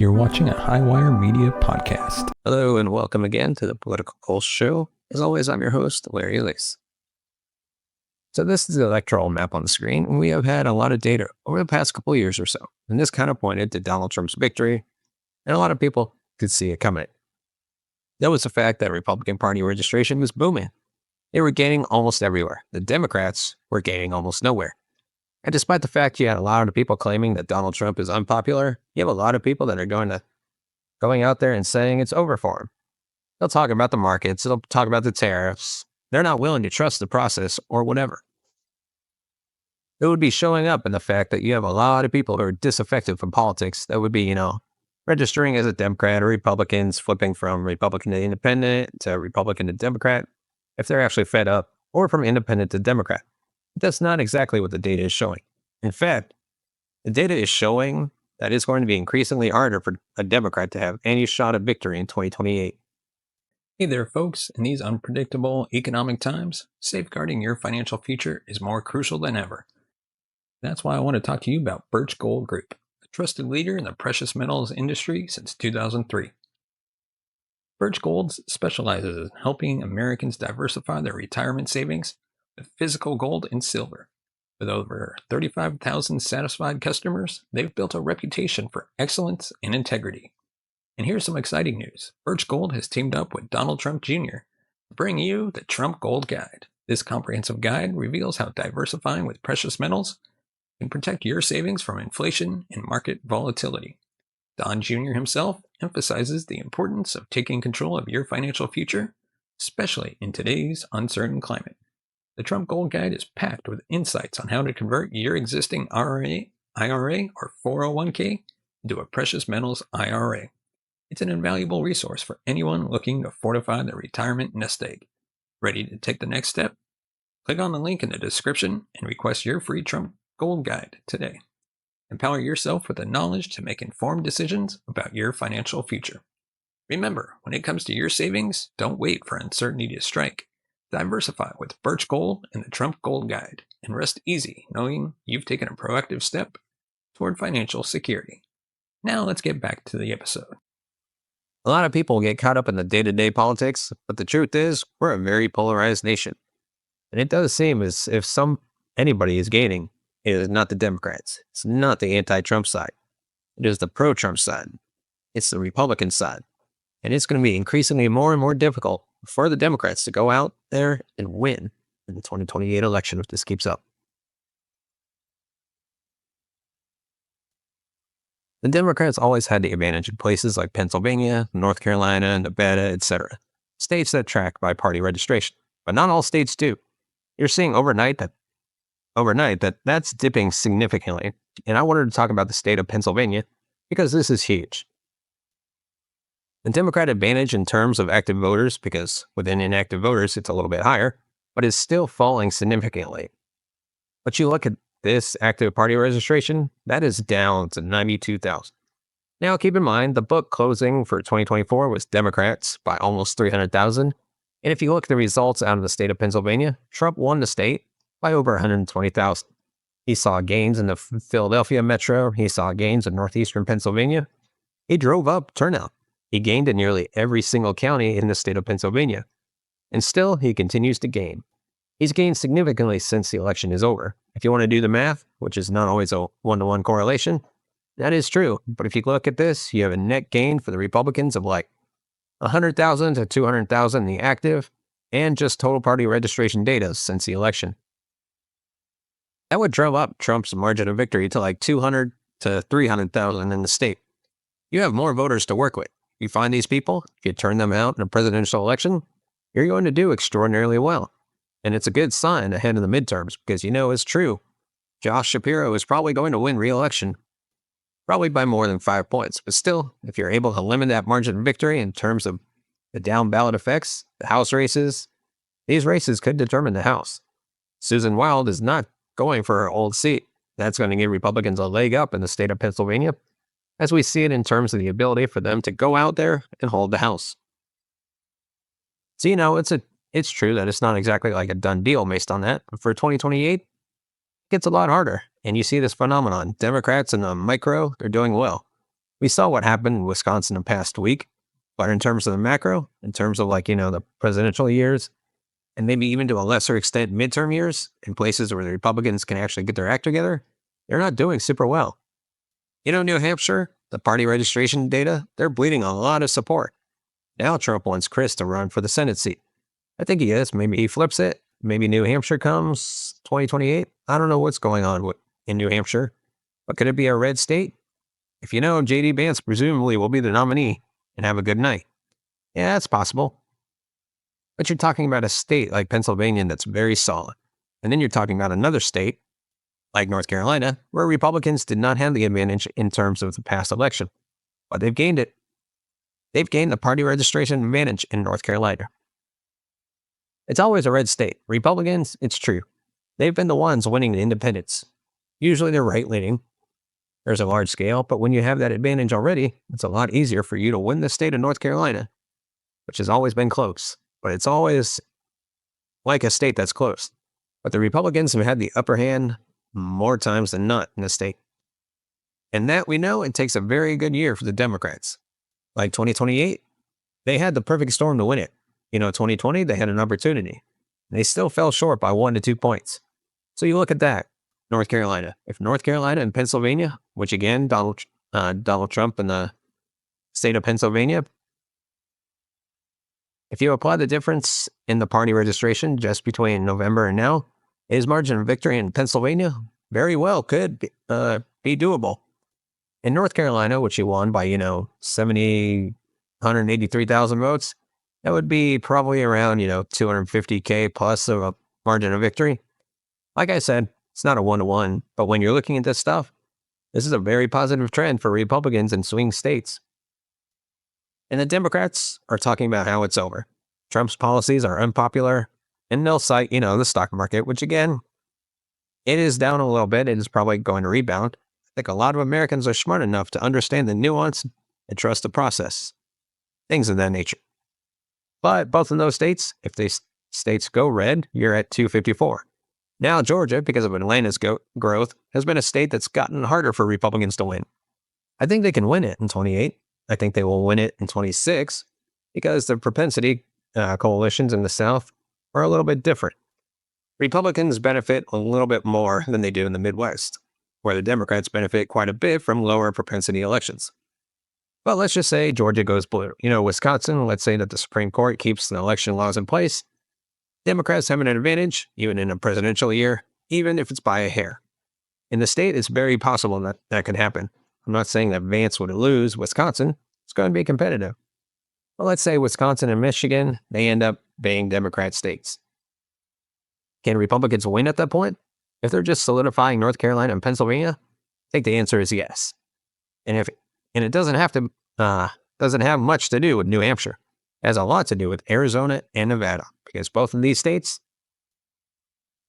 You're watching a Highwire Media podcast. Hello and welcome again to the Political Pulse Show. As always, I'm your host, Larry Lace. So this is the electoral map on the screen, and we have had a lot of data over the past couple of years or so. And this kind of pointed to Donald Trump's victory, and a lot of people could see it coming. That was the fact that Republican Party registration was booming. They were gaining almost everywhere. The Democrats were gaining almost nowhere. And despite the fact you had a lot of people claiming that Donald Trump is unpopular, you have a lot of people that are going out there and saying it's over for him. They'll talk about the markets, they'll talk about the tariffs. They're not willing to trust the process or whatever. It would be showing up in the fact that you have a lot of people who are disaffected from politics that would be, registering as a Democrat or Republicans, flipping from Republican to Independent to Republican to Democrat, if they're actually fed up, or from Independent to Democrat. That's not exactly what the data is showing. In fact, the data is showing that it's going to be increasingly harder for a Democrat to have any shot at victory in 2028. Hey there, folks. In these unpredictable economic times, safeguarding your financial future is more crucial than ever. That's why I want to talk to you about Birch Gold Group, a trusted leader in the precious metals industry since 2003. Birch Gold specializes in helping Americans diversify their retirement savings with physical gold and silver. With over 35,000 satisfied customers, they've built a reputation for excellence and integrity. And here's some exciting news. Birch Gold has teamed up with Donald Trump Jr. to bring you the Trump Gold Guide. This comprehensive guide reveals how diversifying with precious metals can protect your savings from inflation and market volatility. Don Jr. himself emphasizes the importance of taking control of your financial future, especially in today's uncertain climate. The Trump Gold Guide is packed with insights on how to convert your existing IRA, or 401k into a precious metals IRA. It's an invaluable resource for anyone looking to fortify their retirement nest egg. Ready to take the next step? Click on the link in the description and request your free Trump Gold Guide today. Empower yourself with the knowledge to make informed decisions about your financial future. Remember, when it comes to your savings, don't wait for uncertainty to strike. Diversify with Birch Gold and the Trump Gold Guide, and rest easy knowing you've taken a proactive step toward financial security. Now let's get back to the episode. A lot of people get caught up in the day-to-day politics, but the truth is, we're a very polarized nation. And it does seem as if anybody is gaining, it is not the Democrats. It's not the anti-Trump side. It is the pro-Trump side. It's the Republican side. And it's going to be increasingly more and more difficult for the Democrats to go out there and win in the 2028 election if this keeps up. The Democrats always had the advantage in places like Pennsylvania, North Carolina, Nevada, etc. States that track by party registration, but not all states do. You're seeing overnight that's dipping significantly, and I wanted to talk about the state of Pennsylvania because this is huge. The Democrat advantage in terms of active voters, because within inactive voters it's a little bit higher, but is still falling significantly. But you look at this active party registration, that is down to 92,000. Now keep in mind, the book closing for 2024 was Democrats by almost 300,000. And if you look at the results out of the state of Pennsylvania, Trump won the state by over 120,000. He saw gains in the Philadelphia metro. He saw gains in northeastern Pennsylvania. He drove up turnout. He gained in nearly every single county in the state of Pennsylvania. And still, he continues to gain. He's gained significantly since the election is over. If you want to do the math, which is not always a one-to-one correlation, that is true. But if you look at this, you have a net gain for the Republicans of like 100,000 to 200,000 in the active, and just total party registration data since the election. That would drive up Trump's margin of victory to like 200 to 300,000 in the state. You have more voters to work with. You find these people, if you turn them out in a presidential election, you're going to do extraordinarily well. And it's a good sign ahead of the midterms because it's true. Josh Shapiro is probably going to win re-election, probably by more than 5 points. But still, if you're able to limit that margin of victory in terms of the down ballot effects, the House races, these races could determine the House. Susan Wild is not going for her old seat. That's going to give Republicans a leg up in the state of Pennsylvania, as we see it in terms of the ability for them to go out there and hold the House. So, it's true that it's not exactly like a done deal based on that. But for 2028, it gets a lot harder. And you see this phenomenon. Democrats in the micro, they're doing well. We saw what happened in Wisconsin the past week, but in terms of the macro, in terms of the presidential years, and maybe even to a lesser extent midterm years in places where the Republicans can actually get their act together, they're not doing super well. New Hampshire, the party registration data, they're bleeding a lot of support. Now Trump wants Chris to run for the Senate seat. I think he is. Maybe he flips it. Maybe New Hampshire comes 2028. I don't know what's going on in New Hampshire, but could it be a red state? If you know, J.D. Vance presumably will be the nominee and have a good night. Yeah, that's possible. But you're talking about a state like Pennsylvania that's very solid. And then you're talking about another state like North Carolina, where Republicans did not have the advantage in terms of the past election, but they've gained it. They've gained the party registration advantage in North Carolina. It's always a red state. Republicans, it's true. They've been the ones winning the independents. Usually they're right-leaning. There's a large scale, but when you have that advantage already, it's a lot easier for you to win the state of North Carolina, which has always been close. But it's always like a state that's close. But the Republicans have had the upper hand more times than not in the state. And that we know it takes a very good year for the Democrats. Like 2028, they had the perfect storm to win it. 2020, they had an opportunity. They still fell short by 1 to 2 points. So you look at that. North Carolina. If North Carolina and Pennsylvania, which again, Donald Trump and the state of Pennsylvania, if you apply the difference in the party registration just between November and now, his margin of victory in Pennsylvania very well could be doable. In North Carolina, which he won by, 183,000 votes, that would be probably around, 250K plus of a margin of victory. Like I said, it's not a 1-to-1, but when you're looking at this stuff, this is a very positive trend for Republicans in swing states. And the Democrats are talking about how it's over. Trump's policies are unpopular, and they'll cite, the stock market, which again, it is down a little bit. It is probably going to rebound. I think a lot of Americans are smart enough to understand the nuance and trust the process. Things of that nature. But both in those states, if these states go red, you're at 254. Now Georgia, because of Atlanta's growth, has been a state that's gotten harder for Republicans to win. I think they can win it in 28. I think they will win it in 26 because the propensity coalitions in the South are a little bit different. Republicans benefit a little bit more than they do in the Midwest, where the Democrats benefit quite a bit from lower propensity elections. But let's just say Georgia goes blue. Wisconsin, let's say that the Supreme Court keeps the election laws in place. Democrats have an advantage, even in a presidential year, even if it's by a hair. In the state, it's very possible that that could happen. I'm not saying that Vance would lose Wisconsin. It's going to be competitive. But let's say Wisconsin and Michigan, they end up being Democrat states. Can Republicans win at that point? If they're just solidifying North Carolina and Pennsylvania, I think the answer is yes. And it doesn't have much to do with New Hampshire. It has a lot to do with Arizona and Nevada, because both of these states,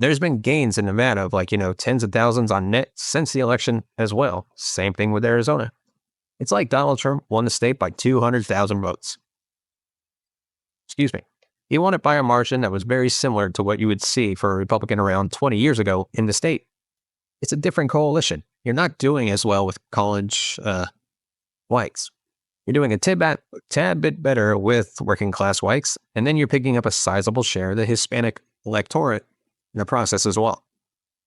there's been gains in Nevada of tens of thousands on net since the election as well. Same thing with Arizona. It's like Donald Trump won the state by 200,000 votes. Excuse me. He won it by a margin that was very similar to what you would see for a Republican around 20 years ago in the state. It's a different coalition. You're not doing as well with college whites. You're doing a tad bit better with working class whites, and then you're picking up a sizable share of the Hispanic electorate in the process as well.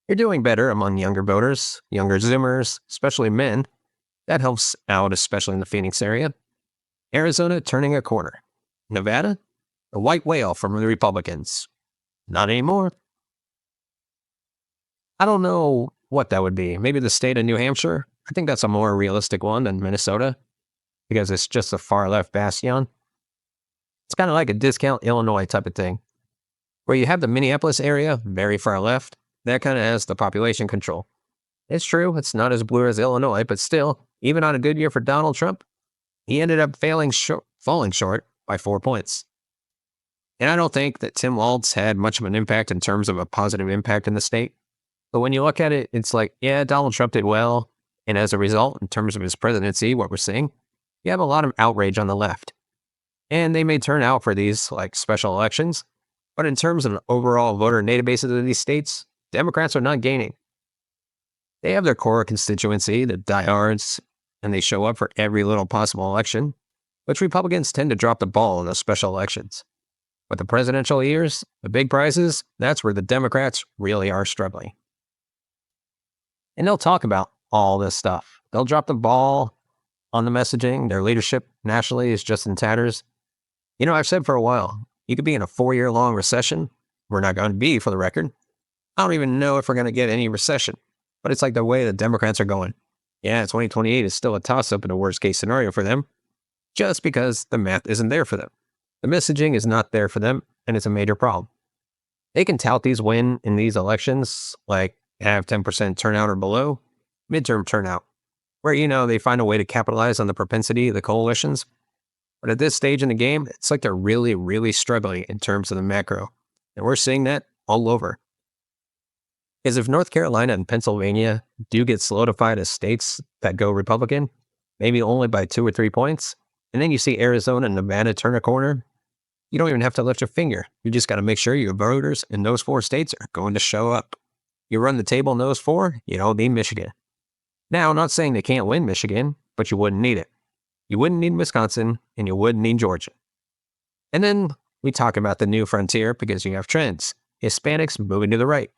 You're doing better among younger voters, younger Zoomers, especially men. That helps out, especially in the Phoenix area. Arizona turning a corner. Nevada, a white whale from the Republicans. Not anymore. I don't know what that would be. Maybe the state of New Hampshire. I think that's a more realistic one than Minnesota, because it's just a far left bastion. It's kind of like a discount Illinois type of thing, where you have the Minneapolis area, very far left. That kind of has the population control. It's true, it's not as blue as Illinois, but still, even on a good year for Donald Trump, he ended up falling short by 4 points. And I don't think that Tim Walz had much of an impact in terms of a positive impact in the state. But when you look at it, it's like, yeah, Donald Trump did well. And as a result, in terms of his presidency, what we're seeing, you have a lot of outrage on the left. And they may turn out for these special elections. But in terms of an overall voter databases of these states, Democrats are not gaining. They have their core constituency, the diehards, and they show up for every little possible election, which Republicans tend to drop the ball in those special elections. But the presidential years, the big prizes, that's where the Democrats really are struggling. And they'll talk about all this stuff. They'll drop the ball on the messaging. Their leadership nationally is just in tatters. I've said for a while, you could be in a 4-year-long recession. We're not going to be, for the record. I don't even know if we're going to get any recession. But it's like the way the Democrats are going. Yeah, 2028 is still a toss-up in a worst-case scenario for them, just because the math isn't there for them. The messaging is not there for them, and it's a major problem. They can tout these wins in these elections, like have 10% turnout or below, midterm turnout, where, they find a way to capitalize on the propensity of the coalitions. But at this stage in the game, it's like they're really, really struggling in terms of the macro. And we're seeing that all over. Because if North Carolina and Pennsylvania do get solidified as states that go Republican, maybe only by 2 or 3 points, and then you see Arizona and Nevada turn a corner, you don't even have to lift your finger. You just got to make sure your voters in those 4 states are going to show up. You run the table in those 4, you don't need Michigan. Now, I'm not saying they can't win Michigan, but you wouldn't need it. You wouldn't need Wisconsin, and you wouldn't need Georgia. And then we talk about the new frontier because you have trends. Hispanics moving to the right.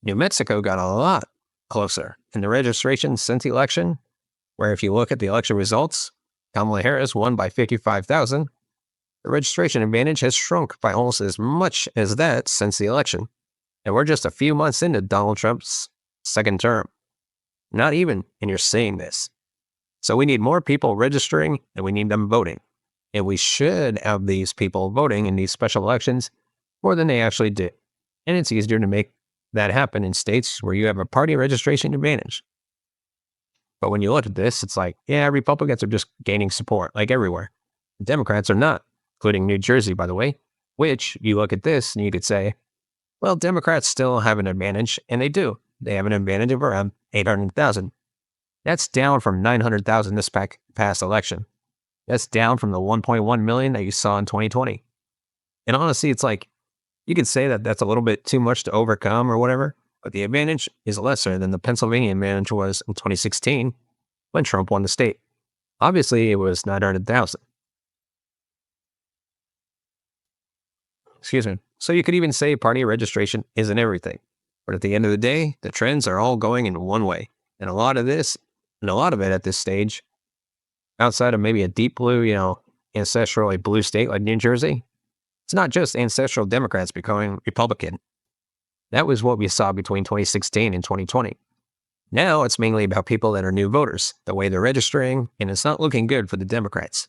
New Mexico got a lot closer in the registration since the election, where if you look at the election results, Kamala Harris won by 55,000. The registration advantage has shrunk by almost as much as that since the election. And we're just a few months into Donald Trump's second term. Not even, and you're seeing this. So we need more people registering, and we need them voting. And we should have these people voting in these special elections more than they actually do. And it's easier to make that happen in states where you have a party registration advantage. But when you look at this, it's like, yeah, Republicans are just gaining support, like everywhere. Democrats are not, including New Jersey, by the way, which you look at this and you could say, well, Democrats still have an advantage, and they do. They have an advantage of around 800,000. That's down from 900,000 this past election. That's down from the 1.1 million that you saw in 2020. And honestly, it's like, you could say that that's a little bit too much to overcome or whatever, but the advantage is lesser than the Pennsylvania advantage was in 2016 when Trump won the state. Obviously, it was 900,000. Excuse me. So you could even say party registration isn't everything. But at the end of the day, the trends are all going in one way. And a lot of it at this stage, outside of maybe a deep blue, ancestrally blue state like New Jersey, it's not just ancestral Democrats becoming Republican. That was what we saw between 2016 and 2020. Now it's mainly about people that are new voters, the way they're registering, and it's not looking good for the Democrats.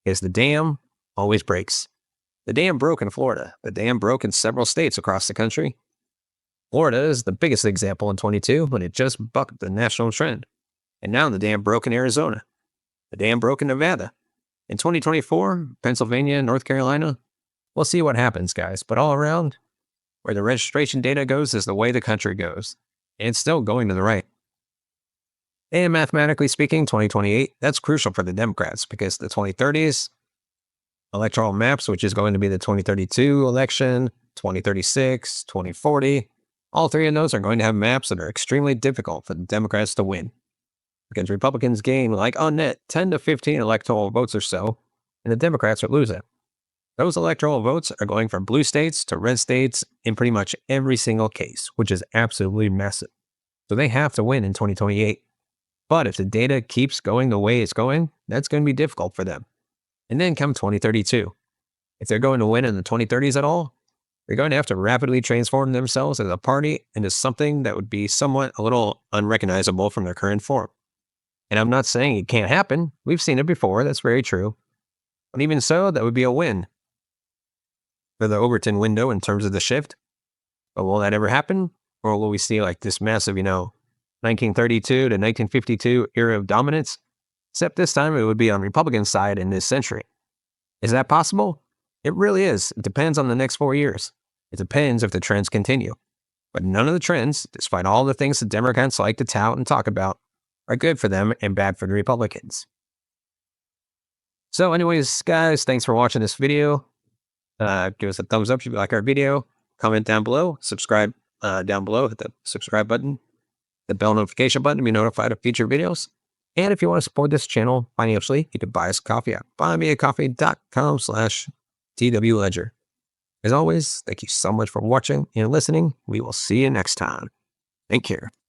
Because the dam always breaks. The dam broke in Florida. The dam broke in several states across the country. Florida is the biggest example in 22 when it just bucked the national trend. And now the dam broke in Arizona. The dam broke in Nevada. In 2024, Pennsylvania, North Carolina, we'll see what happens, guys. But all around, where the registration data goes is the way the country goes. And it's still going to the right. And mathematically speaking, 2028, that's crucial for the Democrats because the 2030s, electoral maps, which is going to be the 2032 election, 2036, 2040, all 3 of those are going to have maps that are extremely difficult for the Democrats to win. Because Republicans gain, like on net, 10 to 15 electoral votes or so, and the Democrats are losing. Those electoral votes are going from blue states to red states in pretty much every single case, which is absolutely massive. So they have to win in 2028. But if the data keeps going the way it's going, that's going to be difficult for them. And then come 2032. If they're going to win in the 2030s at all, they're going to have to rapidly transform themselves as a party into something that would be somewhat a little unrecognizable from their current form. And I'm not saying it can't happen. We've seen it before. That's very true. But even so, that would be a win for the Overton window in terms of the shift. But will that ever happen? Or will we see like this massive, 1932 to 1952 era of dominance? Except this time it would be on Republican side in this century. Is that possible? It really is. It depends on the next 4 years. It depends if the trends continue. But none of the trends, despite all the things the Democrats like to tout and talk about, are good for them and bad for the Republicans. So anyways, guys, thanks for watching this video. Give us a thumbs up if you like our video. Comment down below. Subscribe down below. Hit the subscribe button. The bell notification button to be notified of future videos. And if you want to support this channel financially, you can buy us a coffee at buymeacoffee.com/TWLedger. As always, thank you so much for watching and listening. We will see you next time. Take care.